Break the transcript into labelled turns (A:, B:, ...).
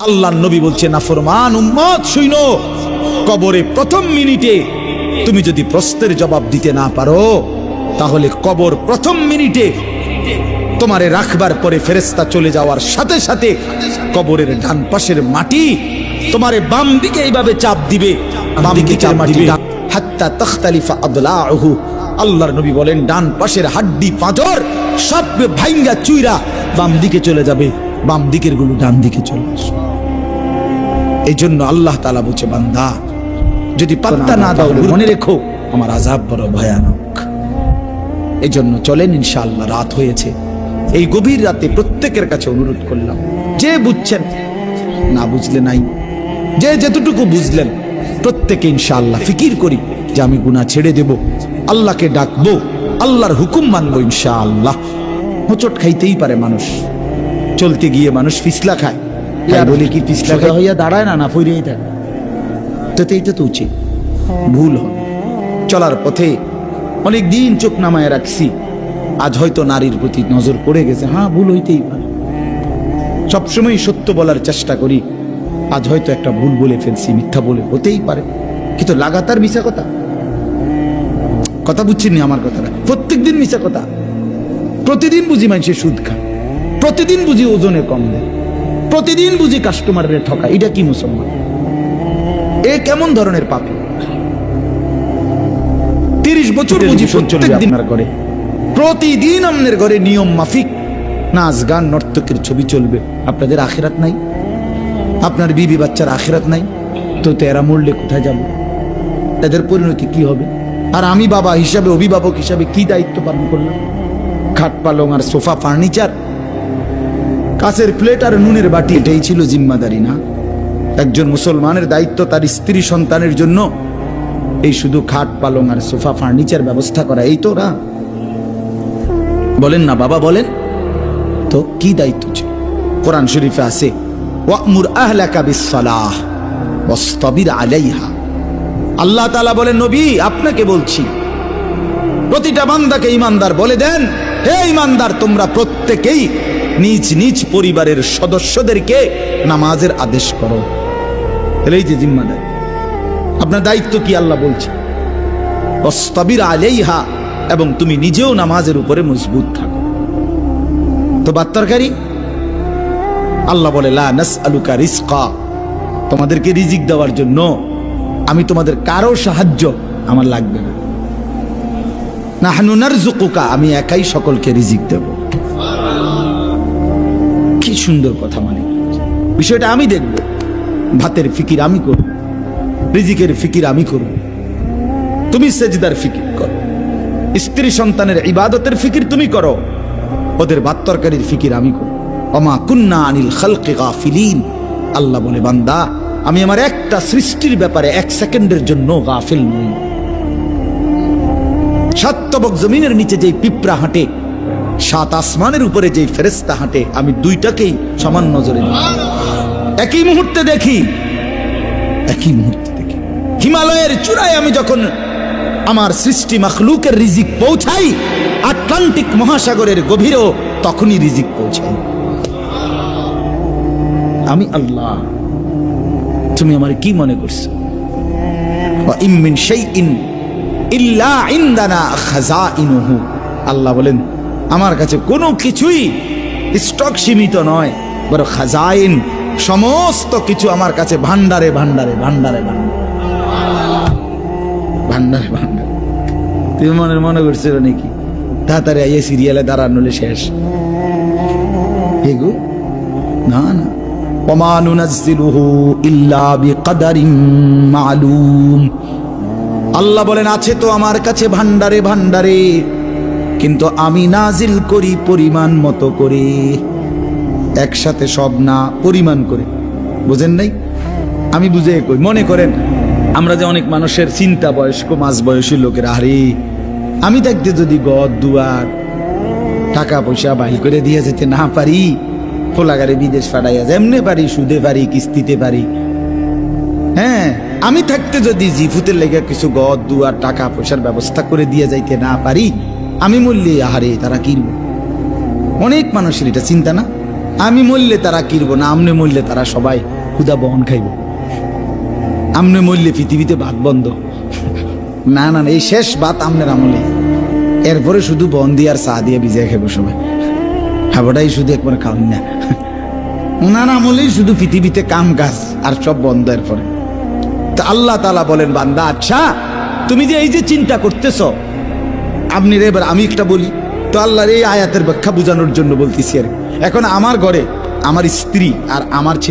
A: আল্লাহর নবী বলছে, নাফরমান উম্মত শুনো, কবরে প্রথম মিনিটে তুমি যদি প্রশ্নের জবাব দিতে না পারো, তাহলে কবর প্রথম মিনিটে তোমারে রাখবার পরে ফেরেশতা চলে যাওয়ার সাথে সাথে কবরের ডান পাশের মাটি তোমারে বাম দিকে এইভাবে চাপ দিবে, বাম দিকে চাপ দিবে হাত্তা তাখতালিফা আদলাহু। আল্লাহর নবী বলেন, ডান পাশের হাড্ডি পাঁজর সব ভাঙ্গা চুইরা বাম দিকে চলে যাবে, বাম দিকের গুলো ডান দিকে চলে আসবে। এই জন্য আল্লাহ তাআলা বলছে, বান্দা যদি পাত্তা না দাও, মনে রেখো আমার আযাব বড় ভয়ানক। এই জন্য চলেন, ইনশাআল্লাহ রাত হয়েছে, এই গভীর রাতে প্রত্যেকের কাছে অনুরোধ করলাম, যে বুঝছেন, না বুঝলে নাই, যে যতটুকু বুঝলেন, প্রত্যেকে ইনশাআল্লাহ ফিকির করি যে আমি গুনাহ ছেড়ে দেব, আল্লাহকে ডাকবো, আল্লাহর হুকুম মানবো ইনশাআল্লাহ। হোঁচট খাইতেই পারে মানুষ, চলতে গিয়ে মানুষ পিছলা খায়, বলে কি পিছলা খায় হইয়া দাঁড়ায় না, না ফিরেই থাকে, তো এইটা তো উচিত, ভুল হয়। চলার পথে অনেক দিন চোখ নামায় রাখছি, আজ হয়তো নারীর প্রতি নজর পড়ে গেছে, হ্যাঁ ভুল হইতেই পারে, সবসময় সত্য বলার চেষ্টা করি, আজ হয়তো একটা ভুল বলে ফেলছি, মিথ্যা বলে, হতেই পারে, কিন্তু লাগাতার মিশা কথা, কথা বুঝছেন আমার কথাটা, প্রত্যেকদিন মিশা কথা, প্রতিদিন বুঝি মানুষের সুদ খায়, প্রতিদিন বুঝি ওজনে কম দেয়, প্রতিদিন বুঝি কাস্টমারের ঠকা, এটা কি মুসলমান? এ কেমন ধরনের পাপী? 30 বছর বুঝি প্রত্যেকদিন আপনার ঘরে, প্রতিদিন আপনার ঘরে নিয়ম মাফিক নাচ গান নর্তকের ছবি চলবে, আপনাদের আখিরাত নাই, আপনার বিবি বাচ্চার আখিরাত নাই, তো এরা মরলে কোথায় যাবে? তাদের পরিণতি কি হবে? আর আমি বাবা হিসাবে, অভিভাবক হিসাবে কি দায়িত্ব পালন করলাম? খাট পালং আর সোফা ফার্নিচার, কাঁচের প্লেট আর নুনের বাটি, এটাই ছিল জিম্মাদারি না? একজন মুসলমানের দায়িত্ব তার স্ত্রী সন্তানের জন্য এই শুধু খাট পালং আর সোফা ফার্নিচার ব্যবস্থা করা, এই তো না? বলেন না বাবা, বলেন তো কি দায়িত্ব ছিল? কোরআন শরীফে আছে, ওয়া'মুর আহলাকা বিস-সালাহ ওয়াসতাবির আলাইহা। আল্লাহ তাআলা বলেন, নবী আপনাকে বলছি, প্রতিটা বান্দাকে ঈমানদার বলে দেন, হে ঈমানদার, তোমরা প্রত্যেকেই নিজ নিজ পরিবারের সদস্যদেরকে নামাজের আদেশ করো। এই যে জিম্মাদারি, আপনার দায়িত্ব কি আল্লাহ বলছে, ওয়াসতাবির আলাইহা, এবং তুমি নিজেও নামাজের উপরে মজবুত থাকো। তো বাত্তরকারী আল্লাহ বলে, লা নাসআলুকা রিজকা, তোমাদেরকে রিজিক দেওয়ার জন্য আমি তোমাদের কারো সাহায্য আমার লাগবে না। নাহনু নারযুকুকা, আমি একাই সকলকে রিজিক দেব। কি সুন্দর কথা, মানে বিষয়টা আমি দেখব, ভাতের ফিকির আমি করব, রিজিকের ফিকির আমি করব, তুমি সেজদার ফিকির করো, স্ত্রী সন্তানের ইবাদতের ফিকির তুমি করো, ওদের বাত্তরকারীর ফিকির আমি করো। ওমা কুন্না আনিল খালকি গাফিলিন, আল্লাহ বলে, বান্দা আমি আমার একটা সৃষ্টির ব্যাপারে 1 সেকেন্ডের জন্য গাফিল নই। সাতবক জমিনের নিচে যেই পিঁপড়া হাঁটে, 7 আসমানের উপরে যেই ফেরেশতা হাঁটে, আমি দুইটাকেই সমান নজরে দেখি, একই মুহূর্তে দেখি, একই মুহূর্তে দেখি। হিমালয়ের চূড়ায় আমি যখন আমার সৃষ্টি মাখলুকের রিজিক পৌঁছাই, আটলান্টিক মহাসাগরের গভীরেও তখনই রিজিক পৌঁছাই। আমি আল্লাহ, তুমি আমার কি মনে করছো? ওয়া ইম মিন শাইইন ইল্লা ইনদানা খাযাইনুহু, আল্লাহ বলেন আমার কাছে কোনো কিছুই স্টক সীমিত নয়, বড় খাজাইন, সমস্ত কিছু আমার কাছে ভান্ডারে ভান্ডারে ভান্ডারে ভান্ডারে ভান্ডারে। তুমি মনে করছিল নাকি তাড়াতাড়ি আইয়ে সিরিয়ালে দাঁড়ানোলে শেষ? এগো না না, ওমা নুনাজ্জিলুহু ইল্লা বিকদারিন মালুম, আল্লাহ বলেন আছে তো আমার কাছে ভান্ডারে ভান্ডারে, কিন্তু আমি নাজিল করি পরিমাণ মতো করে, একসাথে সব না, পরিমাণ করে। বুঝেন নাই? আমি বুঝে কই, মনে করেন আমরা যে অনেক মানুষের চিন্তা, বয়স্ক মাঝ বয়সী লোকের, আরে আমি থাকতে যদি গদ দুয়ার টাকা পয়সা বাহির করে দিয়ে যেতে না পারি, ফোলাগারে বিদেশ পাঠাইয়া যেমনে পারি, সুদে পারি, কিস্তিতে পারি, হ্যাঁ আমি থাকতে যদি জিফুতের লেগে কিছু গদ দুয়ার টাকা পয়সার ব্যবস্থা করে দিয়ে যাইতে না পারি, আমি মূল্যে আহারে তারা কিনব। অনেক মানুষের এটা চিন্তা না? আমি মরলে তারা কিরব না, আমনে মরলে তারা সবাই ক্ষুধা বহন খাইব। আমনে মরলে পৃথিবীতে ভাত বন্ধ। না না না, এই শেষ ভাত আমনের আমলে, এরপরে শুধু বন দিয়ে আর চা দিয়ে ভিজে খাইব সবাই। হাবটাই শুধু একবার খাওয়ান না, ওনার আমলেই শুধু পৃথিবীতে কাম কাজ আর সব বন্ধ। এরপরে তা আল্লাহ তাআলা বলেন, বান্দা আচ্ছা তুমি যে এই যে চিন্তা করতেছ, আপনি এবার আমি একটা বলি তো, আল্লাহর এই আয়াতের ব্যাখ্যা বোঝানোর জন্য বলতেছি। আর এখন আমার ঘরে আমার স্ত্রী আর আমার ছেলে